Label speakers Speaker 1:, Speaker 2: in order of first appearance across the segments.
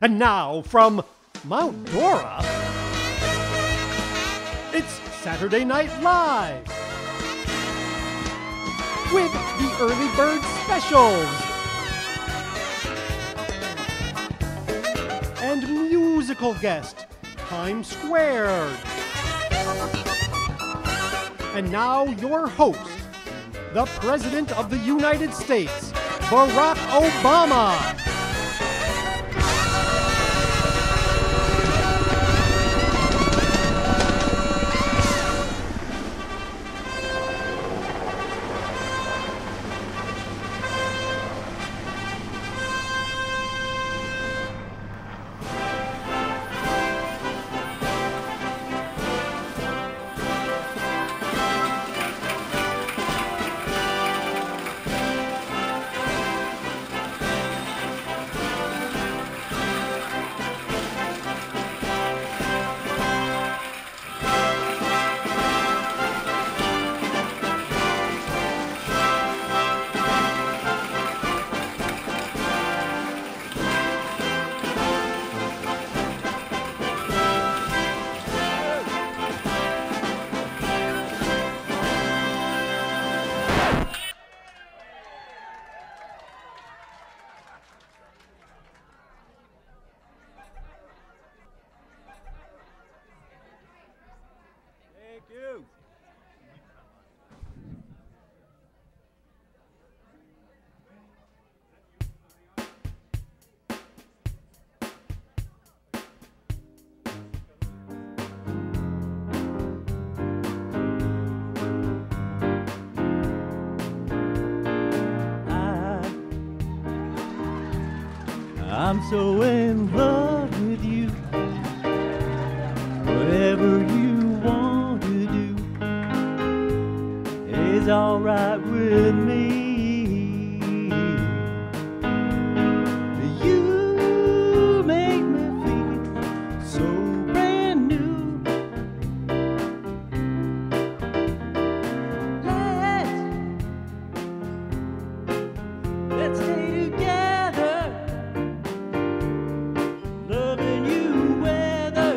Speaker 1: And now, from Mount Dora, it's Saturday Night Live with the Early Bird Specials and musical guest, Times Squared. And now, your host, the President of the United States, Barack Obama.
Speaker 2: I'm so in love with you. Whatever you want to do is all right with me. You make me feel so brand new. Let's stay together. Loving you, whether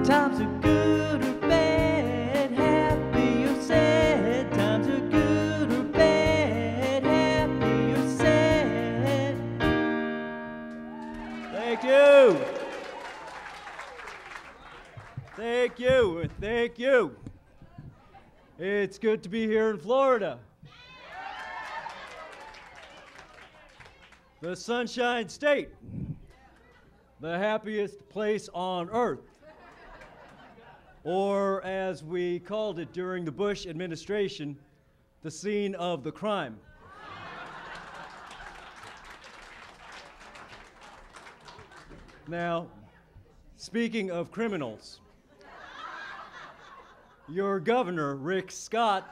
Speaker 2: times are good or bad, happy or sad. Times are good or bad, happy or sad. Thank you. Thank you. Thank you. It's good to be here in Florida. The Sunshine State, the happiest place on earth, or as we called it during the Bush administration, the scene of the crime. Now, speaking of criminals, your governor, Rick Scott,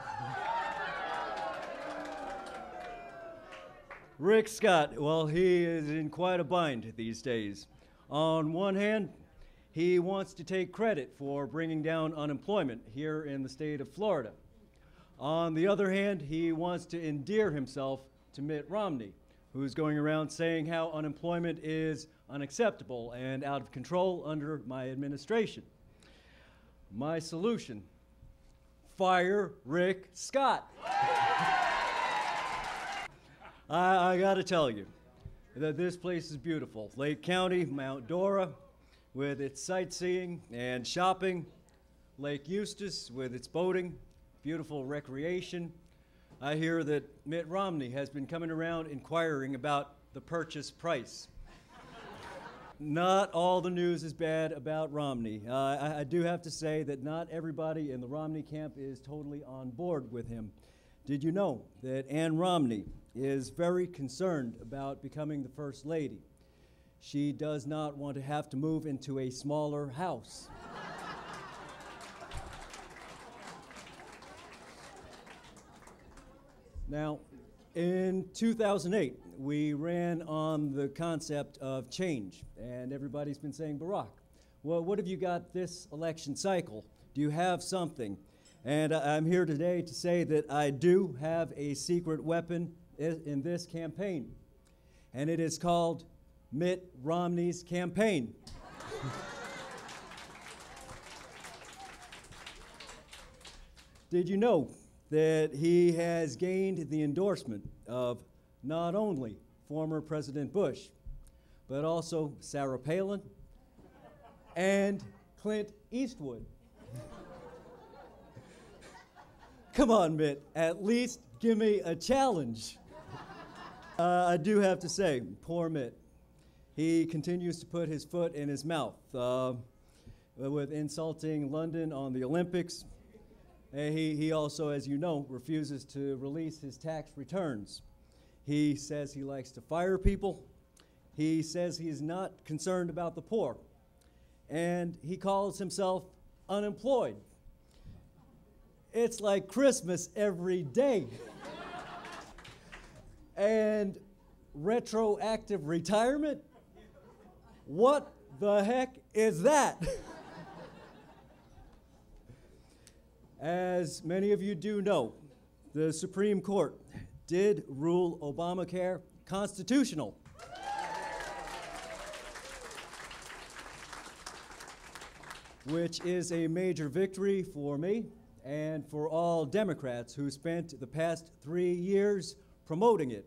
Speaker 2: well, he is in quite a bind these days. On one hand, he wants to take credit for bringing down unemployment here in the state of Florida. On the other hand, he wants to endear himself to Mitt Romney, who's going around saying how unemployment is unacceptable and out of control under my administration. My solution: fire Rick Scott. I gotta tell you that this place is beautiful. Lake County, Mount Dora, with its sightseeing and shopping. Lake Eustis, with its boating, beautiful recreation. I hear that Mitt Romney has been coming around inquiring about the purchase price. Not all the news is bad about Romney. I do have to say that not everybody in the Romney camp is totally on board with him. Did you know that Ann Romney is very concerned about becoming the First Lady? She does not want to have to move into a smaller house. Now, in 2008, we ran on the concept of change, and everybody's been saying, Barack, well, what have you got this election cycle? Do you have something? And I'm here today to say that I do have a secret weapon in this campaign. and it is called Mitt Romney's campaign. Did you know that he has gained the endorsement of not only former President Bush, but also Sarah Palin and Clint Eastwood? Come on, Mitt, at least give me a challenge. I do have to say, poor Mitt. He continues to put his foot in his mouth with insulting London on the Olympics. He also, as you know, refuses to release his tax returns. He says he likes to fire people. He says he's not concerned about the poor. And he calls himself unemployed. It's like Christmas every day. And retroactive retirement? What the heck is that? As many of you do know, the Supreme Court did rule Obamacare constitutional. Which is a major victory for me and for all Democrats who spent the past 3 years promoting it,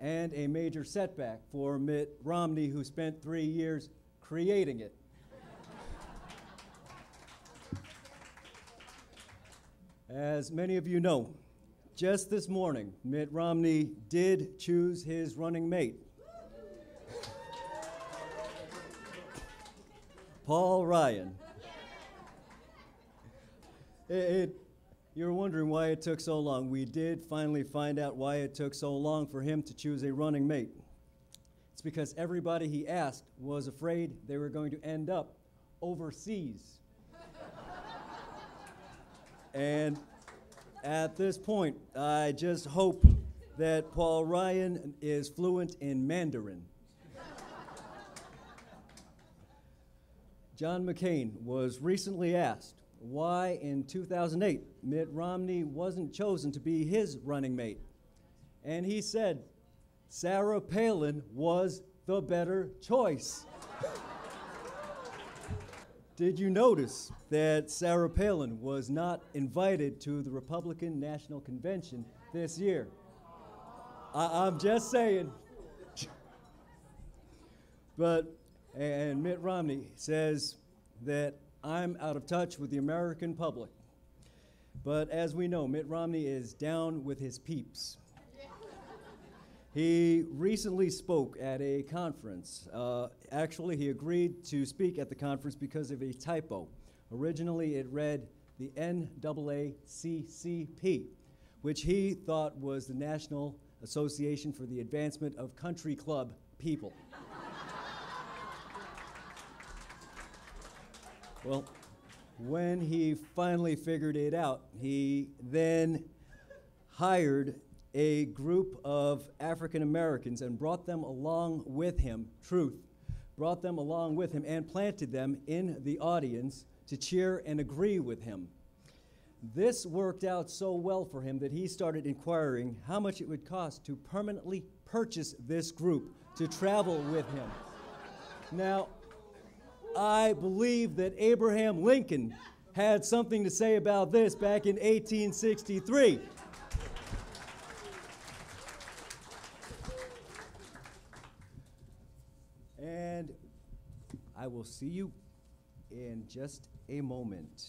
Speaker 2: and a major setback for Mitt Romney, who spent 3 years creating it. As many of you know, just this morning, Mitt Romney did choose his running mate, Paul Ryan. You're wondering why it took so long. We did finally find out why it took so long for him to choose a running mate. It's because everybody he asked was afraid they were going to end up overseas. And at this point, I just hope that Paul Ryan is fluent in Mandarin. John McCain was recently asked why in 2008 Mitt Romney wasn't chosen to be his running mate. And he said, Sarah Palin was the better choice. Did you notice that Sarah Palin was not invited to the Republican National Convention this year? I'm just saying. And Mitt Romney says that I'm out of touch with the American public. But as we know, Mitt Romney is down with his peeps. He recently spoke at a conference. Actually, he agreed to speak at the conference because of a typo. Originally, it read the NAACCP, which he thought was the National Association for the Advancement of Country Club People. Well, when he finally figured it out, he then hired a group of African Americans and brought them along with him, brought them along with him and planted them in the audience to cheer and agree with him. This worked out so well for him that he started inquiring how much it would cost to permanently purchase this group to travel with him. Now, I believe that Abraham Lincoln had something to say about this back in 1863. And I will see you in just a moment.